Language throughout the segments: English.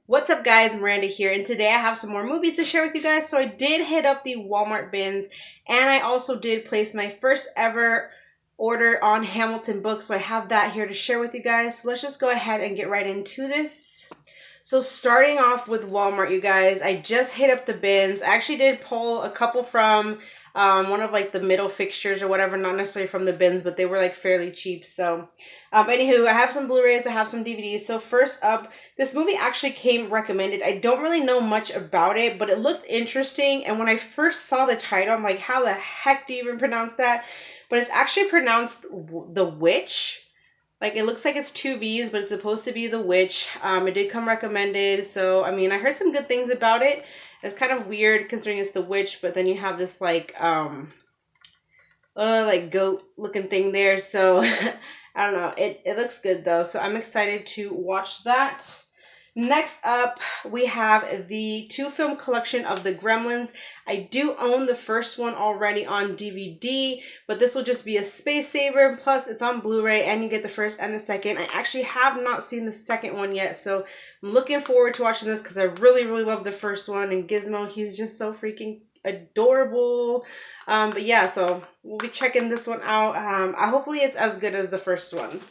What's up guys, Miranda here, and today I have some more movies to share with you guys. So I did hit up the Walmart bins, and I also did place my first ever order on Hamilton Book, so I have that here to share with you guys. So let's just go ahead and get right into this. So starting off with Walmart, you guys, I just hit up the bins. I actually did pull a couple from one of like the middle fixtures or whatever, not necessarily from the bins, but they were like fairly cheap. So anywho, I have some Blu-rays, I have some DVDs. So first up, this movie actually came recommended. I don't really know much about it, but it looked interesting. And when I first saw the title, I'm like, how the heck do you even pronounce that? But it's actually pronounced The Witch. Like, it looks like it's two V's, but it's supposed to be The Witch. It did come recommended, so, I mean, I heard some good things about it. It's kind of weird considering it's The Witch, but then you have this, like goat-looking thing there, so, I don't know. It looks good, though, so I'm excited to watch that. Next up, we have the 2-film collection of The Gremlins. I do own the first one already on DVD, but this will just be a space saver. Plus, it's on Blu-ray, and you get the first and the second. I actually have not seen the second one yet, so I'm looking forward to watching this because I really, really love the first one. And Gizmo, he's just so freaking adorable. But yeah, so we'll be checking this one out. Hopefully, it's as good as the first one.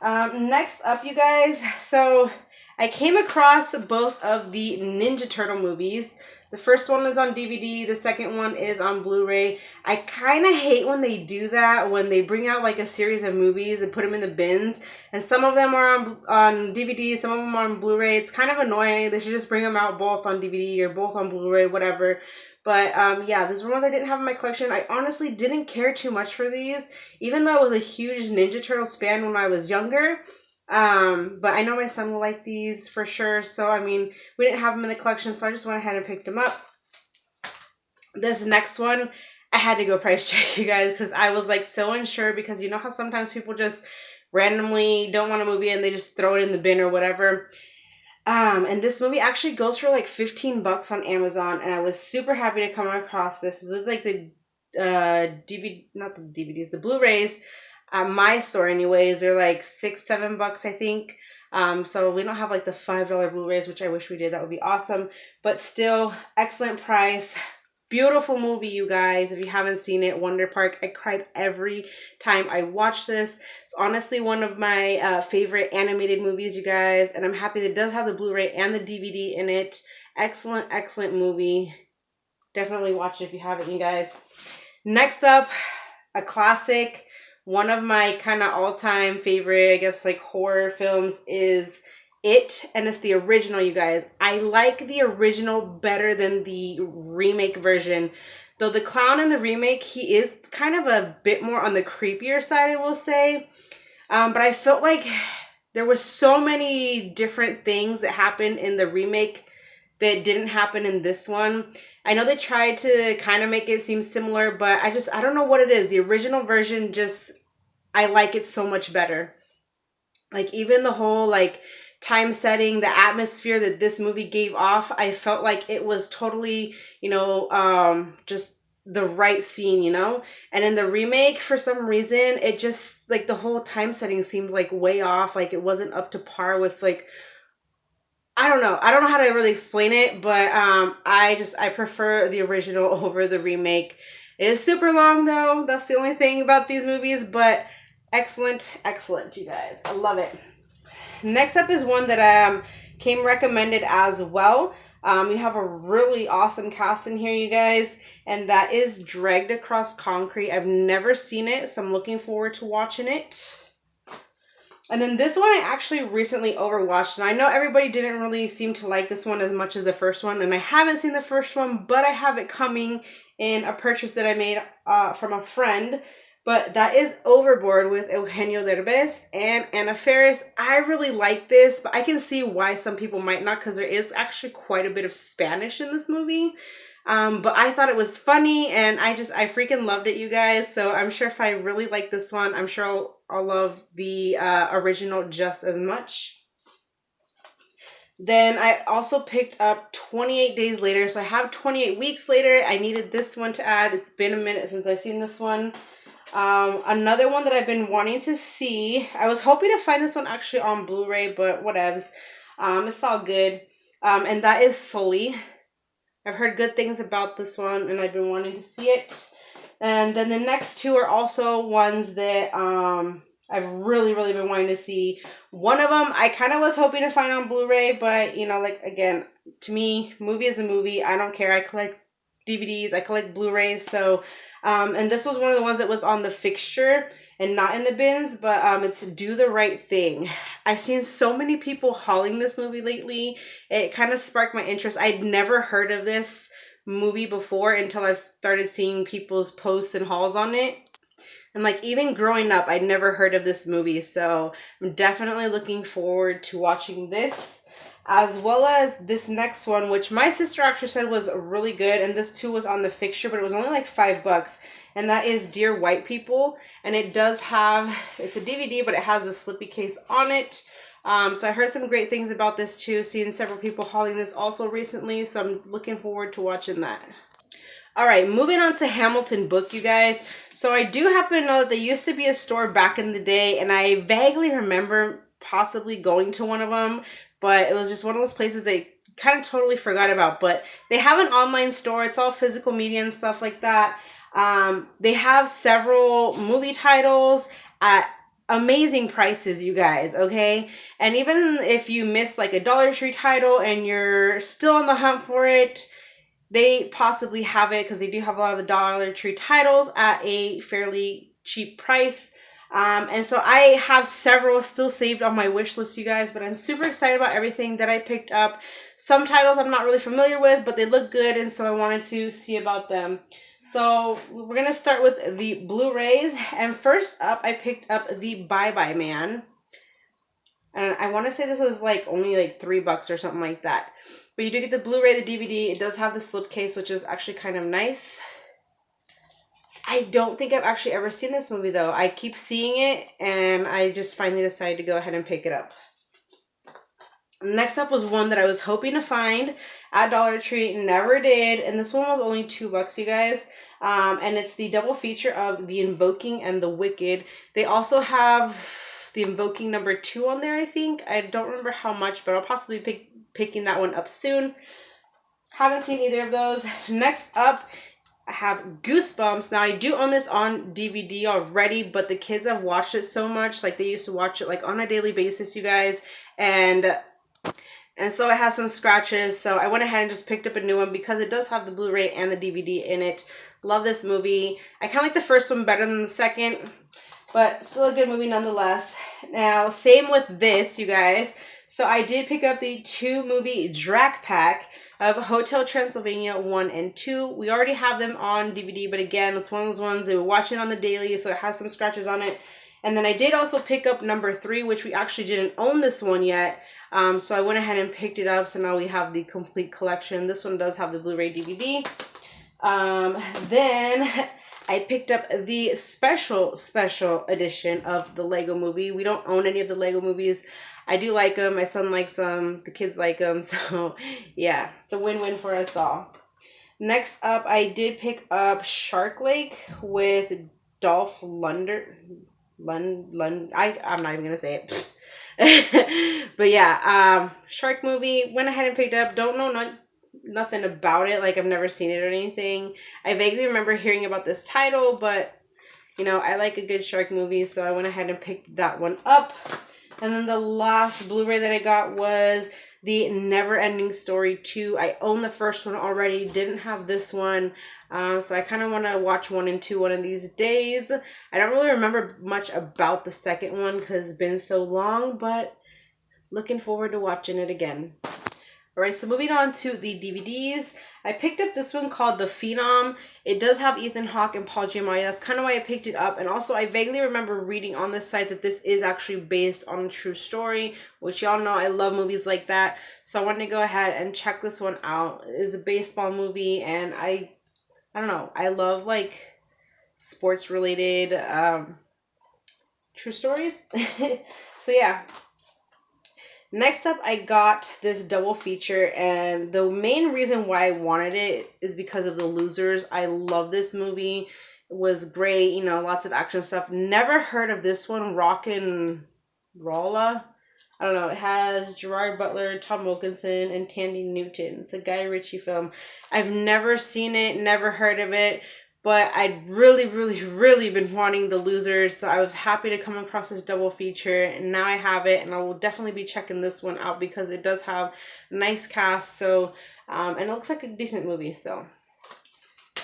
Next up, you guys, so I came across both of the Ninja Turtle movies. The first one is on DVD. The second one is on Blu-ray. I kind of hate when they do that, when they bring out like a series of movies and put them in the bins. And some of them are on DVD, some of them are on Blu-ray. It's kind of annoying. They should just bring them out both on DVD or both on Blu-ray, whatever. But yeah, these were ones I didn't have in my collection. I honestly didn't care too much for these, even though I was a huge Ninja Turtles fan when I was younger. But I know my son will like these for sure. So, I mean, we didn't have them in the collection, so I just went ahead and picked them up. This next one, I had to go price check, you guys, because I was like so unsure, because you know how sometimes people just randomly don't want a movie and they just throw it in the bin or whatever. And this movie actually goes for like 15 bucks on Amazon, and I was super happy to come across this. It was like the not the DVDs, the Blu-rays. My store anyways, they're like $6-7 bucks, I think. So we don't have like the $5 Blu-rays, which I wish we did. That would be awesome. But still, excellent price. Beautiful movie, you guys. If you haven't seen it, Wonder Park. I cried every time I watched this. It's honestly one of my favorite animated movies, you guys. And I'm happy that it does have the Blu-ray and the DVD in it. Excellent, excellent movie. Definitely watch it if you haven't, you guys. Next up, a classic. One of my kind of all-time favorite, I guess, like horror films is It, and it's the original, you guys. I like the original better than the remake version. Though the clown in the remake, he is kind of a bit more on the creepier side, I will say. But I felt like there were so many different things that happened in the remake that didn't happen in this one. I know they tried to kind of make it seem similar, but I don't know what it is. The original version I like it so much better. Like, even the whole, like, time setting, the atmosphere that this movie gave off, I felt like it was totally, you know, just the right scene, you know? And in the remake, for some reason, it just, like, the whole time setting seemed, like, way off. Like, it wasn't up to par with, like, I don't know how to really explain it, but I prefer the original over the remake. It is super long, though. That's the only thing about these movies, but excellent, excellent, you guys. I love it. Next up is one that came recommended as well. You have a really awesome cast in here, you guys, and that is Dragged Across Concrete. I've never seen it, so I'm looking forward to watching it. And then this one I actually recently overwatched, and I know everybody didn't really seem to like this one as much as the first one, and I haven't seen the first one, but I have it coming in a purchase that I made from a friend. But that is Overboard with Eugenio Derbez and Anna Faris. I really like this, but I can see why some people might not, because there is actually quite a bit of Spanish in this movie. But I thought it was funny, and I freaking loved it, you guys. So I'm sure if I really like this one, I'm sure I'll love the original just as much. Then I also picked up 28 Days Later. So I have 28 Weeks Later. I needed this one to add. It's been a minute since I've seen this one. Another one that I've been wanting to see. I was hoping to find this one actually on Blu-ray, but whatevs. It's all good. And that is Sully. I've heard good things about this one, and I've been wanting to see it. And then the next two are also ones that I've really been wanting to see. One of them I kind of was hoping to find on Blu-ray, but you know, like, again, to me, movie is a movie. I don't care. I collect DVDs, I collect Blu-rays, so and this was one of the ones that was on the fixture and not in the bins, but it's Do the Right Thing. I've seen so many people hauling this movie lately. It kind of sparked my interest. I'd never heard of this movie before until I started seeing people's posts and hauls on it. And like, even growing up, I'd never heard of this movie, so I'm definitely looking forward to watching this, as well as this next one, which my sister actually said was really good, and this too was on the fixture, but it was only like $5, and that is Dear White People. And it does have, it's a DVD, but it has a slippy case on it. So I heard some great things about this too, seeing several people hauling this also recently, so I'm looking forward to watching that. All right, moving on to Hamilton Book, you guys. So I do happen to know that there used to be a store back in the day, and I vaguely remember possibly going to one of them, but it was just one of those places they kind of totally forgot about. But they have an online store. It's all physical media and stuff like that. They have several movie titles at amazing prices, you guys, okay? And even if you missed like a Dollar Tree title and you're still on the hunt for it, they possibly have it, because they do have a lot of the Dollar Tree titles at a fairly cheap price. And so I have several still saved on my wish list, you guys, but I'm super excited about everything that I picked up. Some titles I'm not really familiar with, but they look good, and so I wanted to see about them. So we're going to start with the Blu-rays, and first up I picked up the Bye Bye Man. And I want to say this was like only like $3 or something like that. But you do get the Blu-ray, the DVD. It does have the slipcase, which is actually kind of nice. I don't think I've actually ever seen this movie, though. I keep seeing it, and I just finally decided to go ahead and pick it up. Next up was one that I was hoping to find at Dollar Tree. Never did. And this one was only $2, you guys. And it's the double feature of The Invoking and The Wicked. They also have The Invoking #2 on there, I think. I don't remember how much, but I'll possibly be picking that one up soon. Haven't seen either of those. Next up, I have Goosebumps. Now, I do own this on DVD already, but the kids have watched it so much. Like, they used to watch it like on a daily basis, you guys. And so it has some scratches. So I went ahead and just picked up a new one because it does have the Blu-ray and the DVD in it. Love this movie. I kind of like the first one better than the second, but still a good movie nonetheless. Now, same with this, you guys. So I did pick up the 2-movie Drac Pack of Hotel Transylvania 1 and 2. We already have them on DVD, but again, it's one of those ones that we're watching on the daily, so it has some scratches on it. And then I did also pick up #3, which we actually didn't own this one yet. So I went ahead and picked it up, so now we have the complete collection. This one does have the Blu-ray DVD. Then I picked up the special edition of the Lego Movie. We don't own any of the Lego movies. I do like them. My son likes them. The kids like them. So yeah, it's a win-win for us all. Next up, I did pick up Shark Lake with Dolph Lundgren. I'm not even gonna say it. But yeah, Shark movie. Went ahead and picked up. Don't know nothing about it. Like, I've never seen it or anything. I vaguely remember hearing about this title, but you know, I like a good shark movie, so I went ahead and picked that one up. And then the last Blu-ray that I got was the Never Ending Story 2. I own the first one already, didn't have this one. So I kind of want to watch 1 and 2 one of these days. I don't really remember much about the second one because it's been so long, but looking forward to watching it again. Alright, so moving on to the DVDs. I picked up this one called The Phenom. It does have Ethan Hawke and Paul Giamatti. That's kind of why I picked it up. And also, I vaguely remember reading on this site that this is actually based on a true story, which y'all know I love movies like that. So I wanted to go ahead and check this one out. It is a baseball movie, and I don't know, I love like sports related true stories. So yeah. Next up, I got this double feature, and the main reason why I wanted it is because of The Losers. I love this movie. It was great, you know, lots of action stuff. Never heard of this one, Rock'n'Rolla. I don't know. It has Gerard Butler, Tom Wilkinson, and Tandy Newton. It's a Guy Ritchie film. I've never seen it, never heard of it, but I'd really, really, really been wanting The Losers, so I was happy to come across this double feature, and now I have it, and I will definitely be checking this one out because it does have a nice cast, so, and it looks like a decent movie, so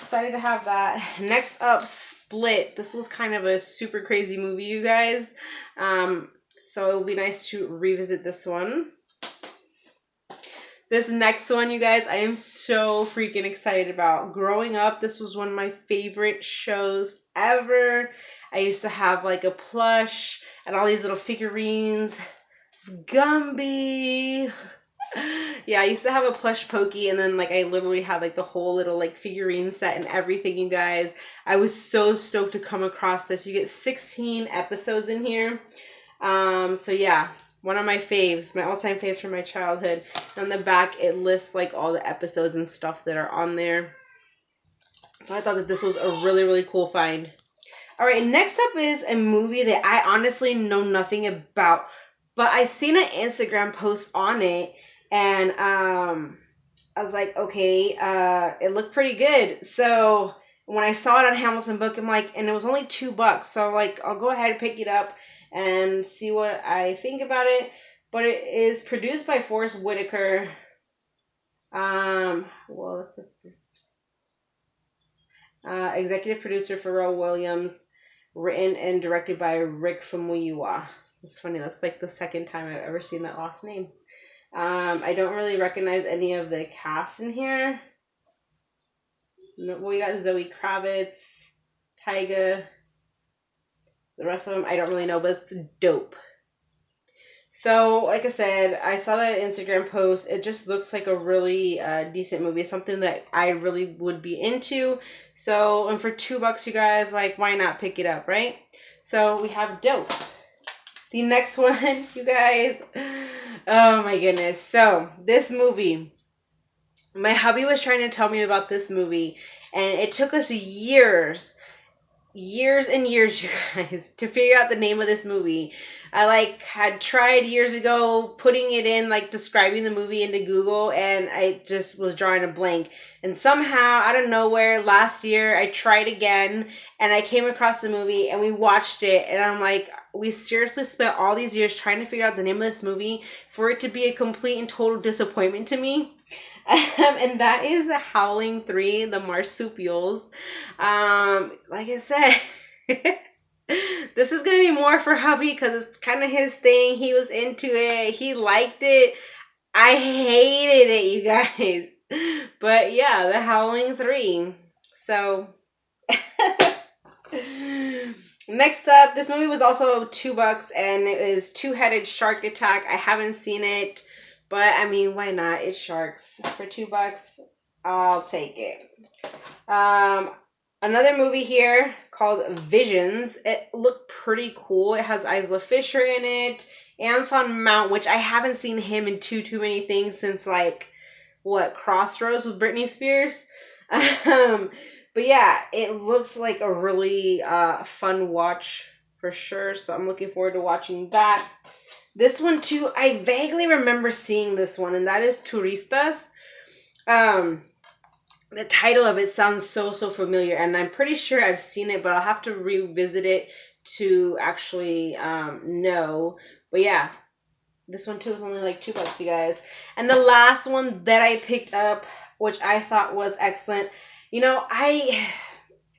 excited to have that. Next up, Split. This was kind of a super crazy movie, you guys. So it'll be nice to revisit this one. This next one, you guys, I am so freaking excited about. Growing up, this was one of my favorite shows ever. I used to have like a plush and all these little figurines. Gumby. Yeah, I used to have a plush Pokey, and then like I literally had like the whole little like figurine set and everything, you guys. I was so stoked to come across this. You get 16 episodes in here. So yeah, one of my faves, my all-time faves from my childhood. On the back, it lists like all the episodes and stuff that are on there. So I thought that this was a really, really cool find. All right, next up is a movie that I honestly know nothing about, but I seen an Instagram post on it, and I was like, okay, it looked pretty good. So when I saw it on HamiltonBook, I'm like, and it was only $2, so like, I'll go ahead and pick it up and see what I think about it. But it is produced by Forrest Whitaker. Well, it's executive producer Pharrell Williams, written and directed by Rick Famuyiwa. It's funny, that's like the second time I've ever seen that last name. I don't really recognize any of the cast in here. No, we got Zoe Kravitz, Tyga. The rest of them, I don't really know, but it's dope. So, like I said, I saw that Instagram post. It just looks like a really decent movie. Something that I really would be into. So, and for $2, you guys, like, why not pick it up, right? So, we have dope. The next one, you guys. Oh, my goodness. So, this movie. My hubby was trying to tell me about this movie. And it took us years and years, you guys, to figure out the name of this movie. I like had tried years ago putting it in, like describing the movie into Google, and I just was drawing a blank. And somehow, out of nowhere, last year, I tried again, and I came across the movie, and we watched it, and I'm like, we seriously spent all these years trying to figure out the name of this movie for it to be a complete and total disappointment to me. And that is Howling 3, The Marsupials. Like I said, this is going to be more for hubby because it's kind of his thing. He was into it. He liked it. I hated it, you guys. But yeah, The Howling 3. So, next up, this movie was also $2, and it is Two-Headed Shark Attack. I haven't seen it. But, I mean, why not? It's sharks. For $2, I'll take it. Another movie here called Visions. It looked pretty cool. It has Isla Fisher in it. Anson Mount, which I haven't seen him in too many things since, like, what, Crossroads with Britney Spears? But, yeah, it looks like a really fun watch for sure. So, I'm looking forward to watching that. This one too, I vaguely remember seeing this one, and that is Turistas. The title of it sounds so familiar, and I'm pretty sure I've seen it, but I'll have to revisit it to actually know. But yeah, this one too is only like $2, you guys. And the last one that I picked up, which I thought was excellent, you know, I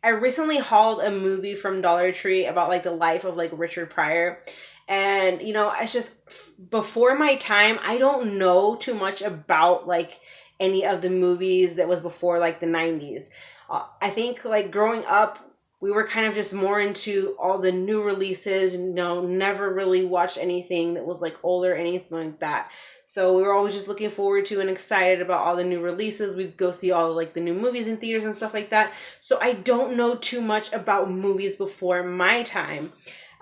recently hauled a movie from Dollar Tree about like the life of like Richard Pryor. And, you know, it's just before my time. I don't know too much about like any of the movies that was before like the 90s. I think like growing up, we were kind of just more into all the new releases, and, you know, never really watched anything that was like older, anything like that. So we were always just looking forward to and excited about all the new releases. We'd go see all like the new movies in theaters and stuff like that. So I don't know too much about movies before my time.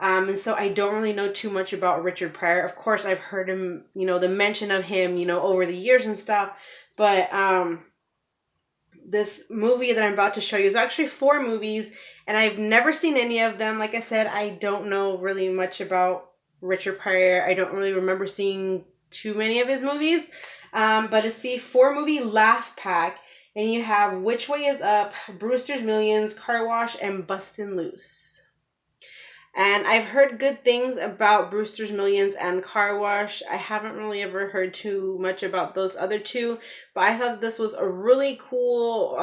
And so I don't really know too much about Richard Pryor. Of course, I've heard him, you know, the mention of him, you know, over the years and stuff. But this movie that I'm about to show you is actually 4 movies, and I've never seen any of them. Like I said, I don't know really much about Richard Pryor. I don't really remember seeing too many of his movies, but it's the 4-movie Laugh Pack, and you have Which Way Is Up, Brewster's Millions, Car Wash, and Bustin' Loose. And I've heard good things about Brewster's Millions and Car Wash. I haven't really ever heard too much about those other two, but I thought this was a really cool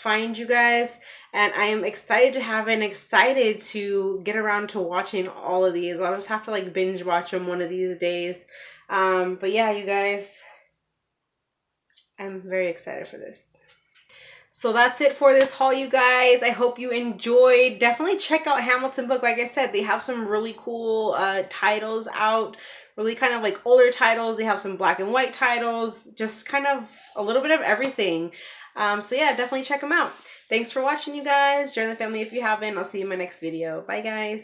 find, you guys. And I am excited to have it and excited to get around to watching all of these. I'll just have to like binge watch them one of these days. But yeah, you guys, I'm very excited for this. So that's it for this haul, you guys. I hope you enjoyed. Definitely check out Hamilton Book. Like I said, they have some really cool titles out. Really kind of like older titles. They have some black and white titles. Just kind of a little bit of everything. So yeah, definitely check them out. Thanks for watching, you guys. Join the family if you haven't. I'll see you in my next video. Bye, guys.